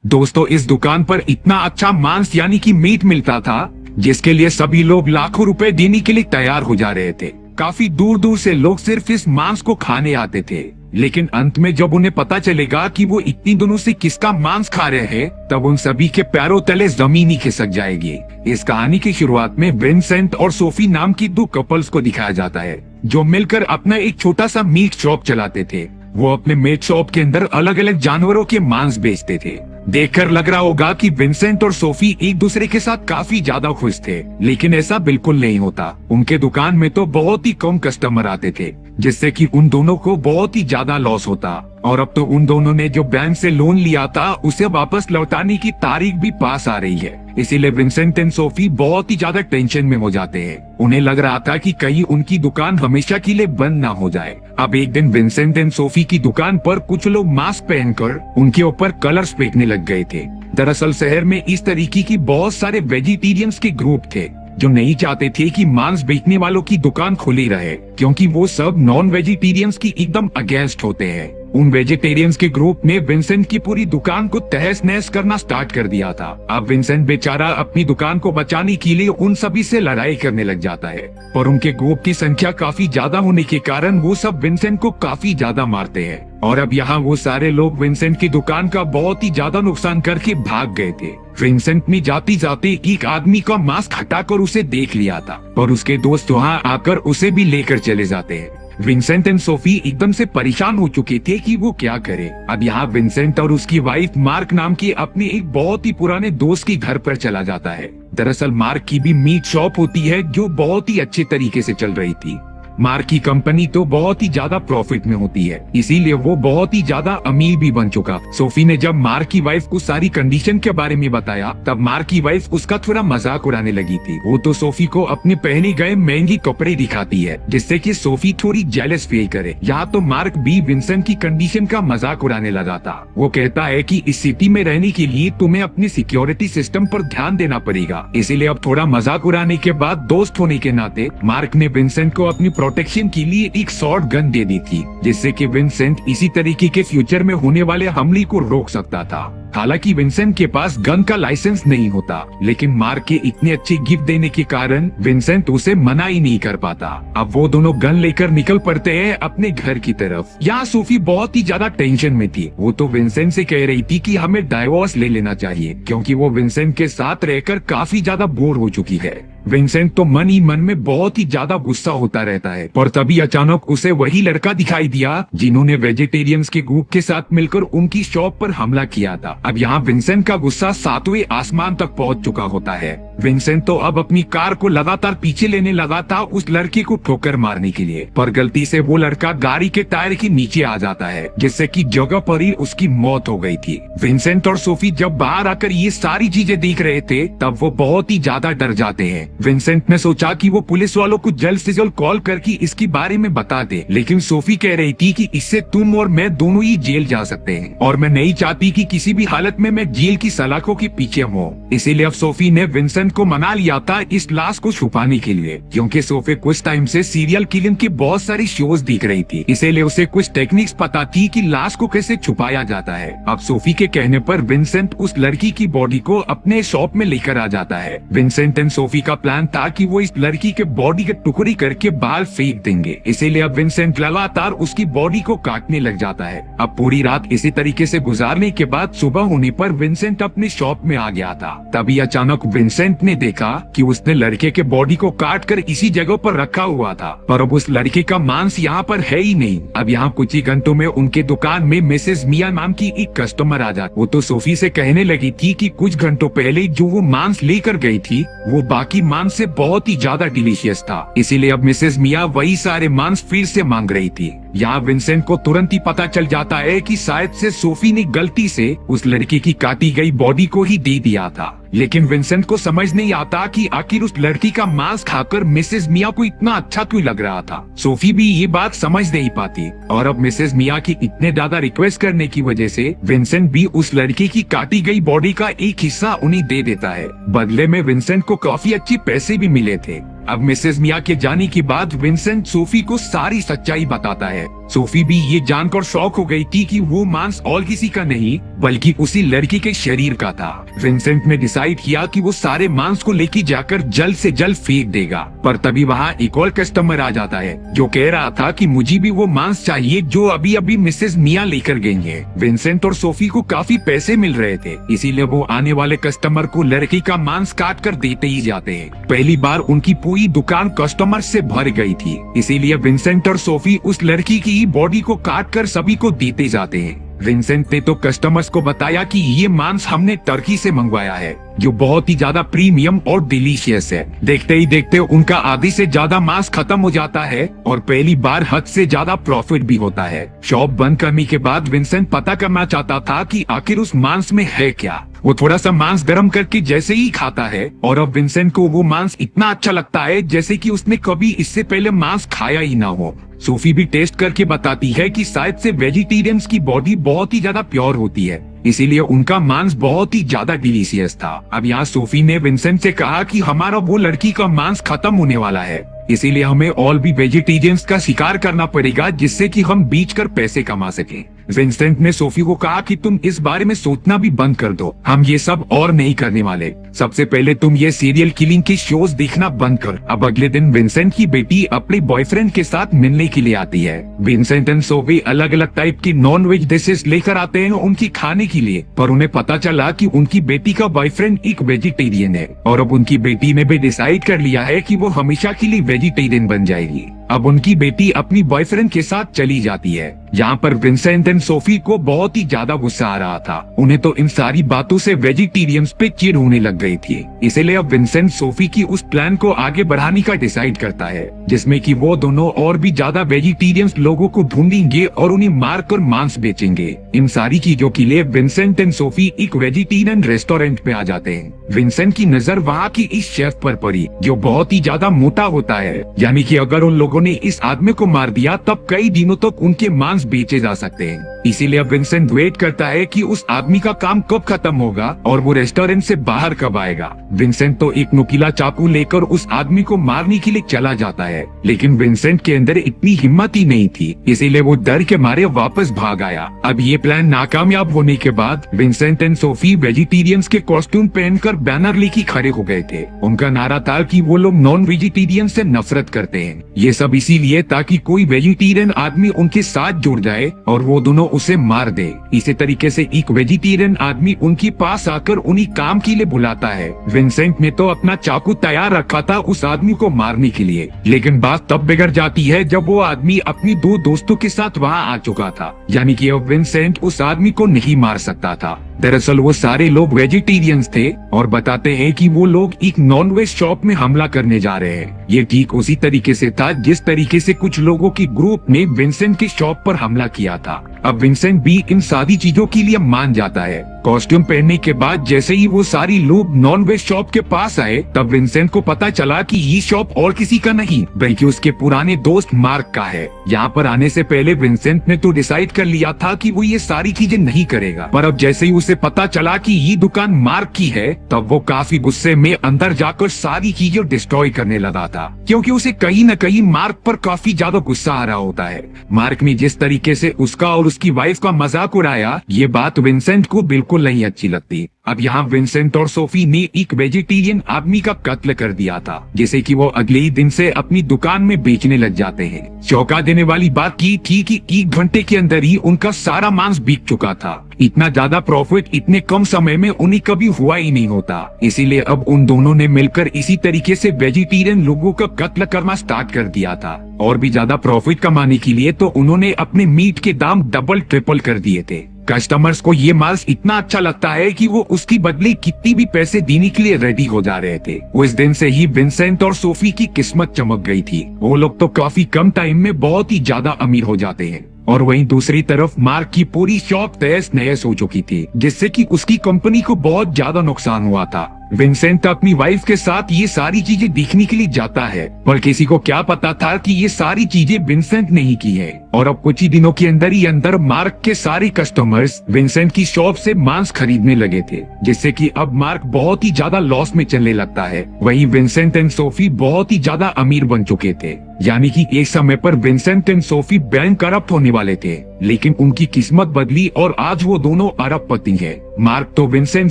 दोस्तों, इस दुकान पर इतना अच्छा मांस यानी कि मीट मिलता था जिसके लिए सभी लोग लाखों रुपए देने के लिए तैयार हो जा रहे थे। काफी दूर दूर से लोग सिर्फ इस मांस को खाने आते थे। लेकिन अंत में जब उन्हें पता चलेगा कि वो इतनी दिनों से किसका मांस खा रहे हैं, तब उन सभी के पैरों तले जमीन ही खिसक जाएगी। इस कहानी की शुरुआत में विंसेंट और सोफी नाम की दो कपल्स को दिखाया जाता है जो मिलकर अपना एक छोटा सा मीट शॉप चलाते थे। वो अपने मीट शॉप के अंदर अलग अलग जानवरों के मांस बेचते थे। देखकर लग रहा होगा कि विंसेंट और सोफी एक दूसरे के साथ काफी ज्यादा खुश थे, लेकिन ऐसा बिल्कुल नहीं होता। उनके दुकान में तो बहुत ही कम कस्टमर आते थे, जिससे कि उन दोनों को बहुत ही ज्यादा लॉस होता। और अब तो उन दोनों ने जो बैंक से लोन लिया था उसे वापस लौटाने की तारीख भी पास आ रही है। इसीलिए विंसेंट एंड सोफी बहुत ही ज्यादा टेंशन में हो जाते हैं। उन्हें लग रहा था कि कहीं उनकी दुकान हमेशा के लिए बंद ना हो जाए। अब एक दिन विंसेंट एंड सोफी की दुकान पर कुछ लोग मास्क पहनकर उनके ऊपर कलर्स फेंकने लग गए थे। दरअसल शहर में इस तरीके की बहुत सारे वेजिटेरियंस के ग्रुप थे जो नहीं चाहते थे कि मांस बेचने वालों की दुकान खुली रहे, क्योंकि वो सब नॉन वेजिटेरियंस की एकदम अगेंस्ट होते हैं। उन वेजिटेरियंस के ग्रुप ने विंसेंट की पूरी दुकान को तहस नहस करना स्टार्ट कर दिया था। अब विंसेंट बेचारा अपनी दुकान को बचाने के लिए उन सभी से लड़ाई करने लग जाता है, पर उनके ग्रुप की संख्या काफी ज्यादा होने के कारण वो सब विंसेंट को काफी ज्यादा मारते हैं। और अब यहाँ वो सारे लोग विंसेंट की दुकान का बहुत ही ज्यादा नुकसान करके भाग गए थे। विंसेंट ने जाते जाते एक आदमी का मास्क हटाकर उसे देख लिया था, और उसके दोस्त वहाँ आकर उसे भी लेकर चले जाते हैं। विंसेंट एंड सोफी एकदम से परेशान हो चुके थे कि वो क्या करे। अब यहाँ विंसेंट और उसकी वाइफ मार्क नाम की अपने एक बहुत ही पुराने दोस्त के घर पर चला जाता है। दरअसल मार्क की भी मीट शॉप होती है जो बहुत ही अच्छे तरीके से चल रही थी। मार्क की कंपनी तो बहुत ही ज्यादा प्रॉफिट में होती है, इसीलिए वो बहुत ही ज्यादा अमीर भी बन चुका। सोफी ने जब मार्क की वाइफ को सारी कंडीशन के बारे में बताया, तब मार्क की वाइफ उसका थोड़ा मजाक उड़ाने लगी थी। वो तो सोफी को अपने पहने गए महंगी कपड़े दिखाती है, जिससे कि सोफी थोड़ी जेलस फील करे। यहाँ तो मार्क भी विंसेंट की कंडीशन का मजाक उड़ाने लगा था। वो कहता है कि इस सिटी में रहने के लिए तुम्हें अपनी सिक्योरिटी सिस्टम पर ध्यान देना पड़ेगा, इसीलिए अब थोड़ा मजाक उड़ाने के बाद दोस्त होने के नाते मार्क ने विंसेंट को अपनी प्रोटेक्शन के लिए एक शॉर्ट गन दे दी थी, जिससे कि विंसेंट इसी तरीके के फ्यूचर में होने वाले हमले को रोक सकता था। हालांकि विंसेंट के पास गन का लाइसेंस नहीं होता, लेकिन मार्क के इतने अच्छे गिफ्ट देने के कारण विंसेंट उसे मना ही नहीं कर पाता। अब वो दोनों गन लेकर निकल पड़ते हैं अपने घर की तरफ। यहाँ सोफी बहुत ही ज्यादा टेंशन में थी। वो तो विंसेंट से कह रही थी कि हमें डाइवोर्स ले लेना चाहिए, क्योंकि वो विंसेंट के साथ रहकर काफी ज्यादा बोर हो चुकी है। विंसेंट तो मन ही मन में बहुत ही ज्यादा गुस्सा होता रहता है, पर तभी अचानक उसे वही लड़का दिखाई दिया जिन्होंने वेजिटेरियंस के ग्रुप के साथ मिलकर उनकी शॉप पर हमला किया था। अब यहाँ विंसेंट का गुस्सा 7वें आसमान तक पहुँच चुका होता है। विंसेंट तो अब अपनी कार को लगातार पीछे लेने लगा था उस लड़के को ठोकर मारने के लिए, पर गलती से वो लड़का गाड़ी के टायर के नीचे आ जाता है, जिससे कि जगह पर ही उसकी मौत हो गई थी। विंसेंट और सोफी जब बाहर आकर ये सारी चीजें देख रहे थे, तब वो बहुत ही ज्यादा डर जाते हैं। विंसेंट ने सोचा कि वो पुलिस वालों को जल्द से जल्द कॉल करके इसके बारे में बता दे, लेकिन सोफी कह रही थी कि इससे तुम और मैं दोनों ही जेल जा सकते हैं, और मैं नहीं चाहती कि किसी भी हालत में मैं जेल की सलाखों के पीछे हूँ। इसीलिए अब सोफी ने विंसेंट को मना लिया था इस लाश को छुपाने के लिए, क्योंकि सोफी कुछ टाइम से सीरियल किलिंग की बहुत सारी शोज दिख रही थी, इसीलिए उसे कुछ टेक्निक्स पता थी कि लाश को कैसे छुपाया जाता है। अब सोफी के कहने पर विंसेंट उस लड़की की बॉडी को अपने शॉप में लेकर आ जाता है। विंसेंट एंड सोफी का प्लान था कि वो इस लड़की के बॉडी के टुकड़े करके बाल फेंक देंगे, इसीलिए अब विंसेंट लगातार उसकी बॉडी को काटने लग जाता है। अब पूरी रात इसी तरीके से गुजारने के बाद सुबह होने पर विंसेंट अपनी शॉप में आ गया था। तभी अचानक विंसेंट ने देखा कि उसने लड़के के बॉडी को काट कर इसी जगह पर रखा हुआ था, पर अब उस लड़के का मांस यहाँ पर है ही नहीं। अब यहाँ कुछ ही घंटों में उनके दुकान में मिसेस मिया नाम की एक कस्टमर आ जाती। वो तो सोफी से कहने लगी थी कि कुछ घंटों पहले जो वो मांस लेकर गई थी वो बाकी मांस से बहुत ही ज्यादा डिलीशियस था, इसीलिए अब मिसेस मिया वही सारे मांस फिर से मांग रही थी। यहाँ विंसेंट को तुरंत ही पता चल जाता है कि शायद से सोफी ने गलती से उस लड़के की काटी गई बॉडी को ही दे दिया था, लेकिन विंसेंट को समझ नहीं आता कि आखिर उस लड़की का मांस खाकर मिसेस मिया को इतना अच्छा क्यों लग रहा था। सोफी भी ये बात समझ नहीं पाती, और अब मिसेस मिया की इतने ज्यादा रिक्वेस्ट करने की वजह से विंसेंट भी उस लड़की की काटी गई बॉडी का एक हिस्सा उन्हें दे देता है। बदले में विंसेंट को काफी अच्छे पैसे भी मिले थे। अब मिसेस मिया के जाने के बाद विंसेंट सोफी को सारी सच्चाई बताता है। सोफी भी ये जानकर शॉक हो गई थी कि वो मांस और किसी का नहीं बल्कि उसी लड़की के शरीर का था। विंसेंट ने डिसाइड किया कि वो सारे मांस को लेके जाकर जल्द से जल्द फेंक देगा, पर तभी वहाँ एक और कस्टमर आ जाता है जो कह रहा था कि मुझे भी वो मांस चाहिए जो अभी अभी मिसेस मिया लेकर गई है। विंसेंट और सोफी को काफी पैसे मिल रहे थे, इसीलिए वो आने वाले कस्टमर को लड़की का मांस काट कर देते ही जाते हैं। पहली बार उनकी पूरी दुकान कस्टमर से भर गई थी, इसीलिए विंसेंट और सोफी उस लड़की की बॉडी को काट कर सभी को देते जाते हैं। विंसेंट ने तो कस्टमर्स को बताया कि ये मांस हमने टर्की से मंगवाया है जो बहुत ही ज्यादा प्रीमियम और डिलीशियस है। देखते ही देखते उनका आधी से ज्यादा मांस खत्म हो जाता है और पहली बार हद से ज्यादा प्रॉफिट भी होता है। शॉप बंद करने के बाद विंसेंट पता करना चाहता था कि आखिर उस मांस में है क्या। वो थोड़ा सा मांस गर्म करके जैसे ही खाता है और अब विंसेंट को वो मांस इतना अच्छा लगता है जैसे कि उसने कभी इससे पहले मांस खाया ही ना हो। सोफी भी टेस्ट करके बताती है कि शायद से वेजिटेरियंस की बॉडी बहुत ही ज्यादा प्योर होती है, इसीलिए उनका मांस बहुत ही ज्यादा डिलीशियस था। अब यहाँ सोफी ने विंसेंट से कहा कि हमारा वो लड़की का मांस खत्म होने वाला है, इसीलिए हमें और भी वेजिटेरियंस का शिकार करना पड़ेगा जिससे कि हम बेच कर पैसे कमा सकें। विंसेंट ने सोफी को कहा कि तुम इस बारे में सोचना भी बंद कर दो, हम ये सब और नहीं करने वाले। सबसे पहले तुम ये सीरियल किलिंग के शोज देखना बंद कर। अब अगले दिन विंसेंट की बेटी अपने बॉयफ्रेंड के साथ मिलने के लिए आती है। विंसेंट एंड सोफी अलग अलग टाइप की नॉन वेज डिशेस लेकर आते हैं उनकी खाने के लिए, पर उन्हें पता चला कि उनकी बेटी का बॉयफ्रेंड एक वेजिटेरियन है और अब उनकी बेटी ने भी डिसाइड कर लिया है कि वो हमेशा के लिए वेजिटेरियन बन जाएगी। अब उनकी बेटी अपनी बॉयफ्रेंड के साथ चली जाती है। यहाँ पर विंसेंट एंड सोफी को बहुत ही ज्यादा गुस्सा आ रहा था, उन्हें तो इन सारी बातों से वेजिटेरियंस पे चिढ़ होने लग गई थी। इसीलिए अब विंसेंट सोफी की उस प्लान को आगे बढ़ाने का डिसाइड करता है जिसमें कि वो दोनों और भी ज्यादा वेजिटेरियंस लोगों को ढूंढेंगे और उन्हें मार कर मांस बेचेंगे। इन सारी चीजों के लिए विंसेंट एंड सोफी एक वेजिटेरियन रेस्टोरेंट पे आ जाते हैं। विंसेंट की नजर वहाँ की इस शेफ पर पड़ी जो बहुत ही ज्यादा मोटा होता है, यानी कि अगर उन लोगों ने इस आदमी को मार दिया तब कई दिनों तक उनके मांस बेचे जा सकते हैं। इसीलिए विंसेंट वेट करता है कि उस आदमी का काम कब खत्म होगा और वो रेस्टोरेंट से बाहर कब आएगा। विंसेंट तो एक नुकीला चाकू लेकर उस आदमी को मारने के लिए चला जाता है, लेकिन विंसेंट के अंदर इतनी हिम्मत ही नहीं थी, इसीलिए वो डर के मारे वापस भाग आया। अब ये प्लान नाकामयाब होने के बाद विंसेंट एंड सोफी वेजिटेरियंस के कॉस्ट्यूम पहनकर बैनर लेके खड़े हो गए थे। उनका नारा था कि वो लोग नॉन वेजिटेरियन से नफरत करते हैं, ये सब इसीलिए ताकि कोई वेजिटेरियन आदमी उनके साथ जुड़ जाए और वो दोनों उसे मार दे। इसी तरीके से एक वेजिटेरियन आदमी उनके पास आकर उन्हीं काम के लिए बुलाता है। विंसेंट ने तो अपना चाकू तैयार रखा था उस आदमी को मारने के लिए, लेकिन बात तब बिगड़ जाती है जब वो आदमी अपनी दो दोस्तों के साथ वहाँ आ चुका था, यानी कि अब विंसेंट उस आदमी को नहीं मार सकता था। दरअसल वो सारे लोग वेजिटेरियंस थे और बताते हैं कि वो लोग एक नॉन वेज शॉप में हमला करने जा रहे हैं। ये ठीक उसी तरीके से था जिस तरीके से कुछ लोगों की ग्रुप ने विंसेंट की शॉप पर हमला किया था। अब विंसेंट भी इन सारी चीजों के लिए मान जाता है। कॉस्ट्यूम पहनने के बाद जैसे ही वो सारी लोग नॉन वेज शॉप के पास आए तब विंसेंट को पता चला कि ये शॉप और किसी का नहीं बल्कि उसके पुराने दोस्त मार्क का है। यहाँ पर आने से पहले विंसेंट ने तो डिसाइड कर लिया था कि वो ये सारी चीजें नहीं करेगा, पर अब जैसे ही उसे पता चला कि ये दुकान मार्क की है तब वो काफी गुस्से में अंदर जाकर सारी चीजें डिस्ट्रॉय करने लगा था, क्योंकि उसे कहीं न कहीं मार्क पर काफी ज्यादा गुस्सा आ रहा होता है। मार्क ने जिस तरीके से उसका और उसकी वाइफ का मजाक उड़ाया ये बात विंसेंट को बिल्कुल नहीं अच्छी लगती। अब यहाँ विंसेंट और सोफी ने एक वेजिटेरियन आदमी का कत्ल कर दिया था जिसे कि वो अगले ही दिन से अपनी दुकान में बेचने लग जाते हैं। चौंका देने वाली बात की थी कि 1 घंटे के अंदर ही उनका सारा मांस बिक चुका था। इतना ज्यादा प्रॉफिट इतने कम समय में उन्हें कभी हुआ ही नहीं होता, इसीलिए अब उन दोनों ने मिलकर इसी तरीके से वेजिटेरियन लोगों का कत्ल करना स्टार्ट कर दिया था। और भी ज्यादा प्रॉफिट कमाने के लिए तो उन्होंने अपने मीट के दाम डबल ट्रिपल कर दिए थे। कस्टमर्स को ये मांस इतना अच्छा लगता है कि वो उसकी बदले कितनी भी पैसे देने के लिए रेडी हो जा रहे थे। उस दिन से ही विंसेंट और सोफी की किस्मत चमक गई थी। वो लोग तो काफी कम टाइम में बहुत ही ज्यादा अमीर हो जाते हैं। और वहीं दूसरी तरफ मार्क की पूरी शॉप तहस नहस हो चुकी थी, जिससे कि उसकी कंपनी को बहुत ज्यादा नुकसान हुआ था। विंसेंट अपनी वाइफ के साथ ये सारी चीजें देखने के लिए जाता है, पर किसी को क्या पता था कि ये सारी चीजें विंसेंट ने ही की है। और अब कुछ ही दिनों के अंदर ही अंदर मार्क के सारे कस्टमर्स विंसेंट की शॉप से मांस खरीदने लगे थे, जिससे कि अब मार्क बहुत ही ज्यादा लॉस में चलने लगता है। वहीं विंसेंट एंड सोफी बहुत ही ज्यादा अमीर बन चुके थे, यानी कि एक समय पर Vincent and Sophie bank corrupt होने वाले थे, लेकिन उनकी किस्मत बदली और आज वो दोनों अरबपति हैं। मार्क तो विंसेंट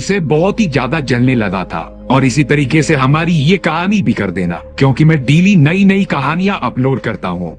से बहुत ही ज्यादा जलने लगा था। और इसी तरीके से हमारी ये कहानी भी कर देना, क्योंकि मैं डेली नई नई कहानियां अपलोड करता हूँ।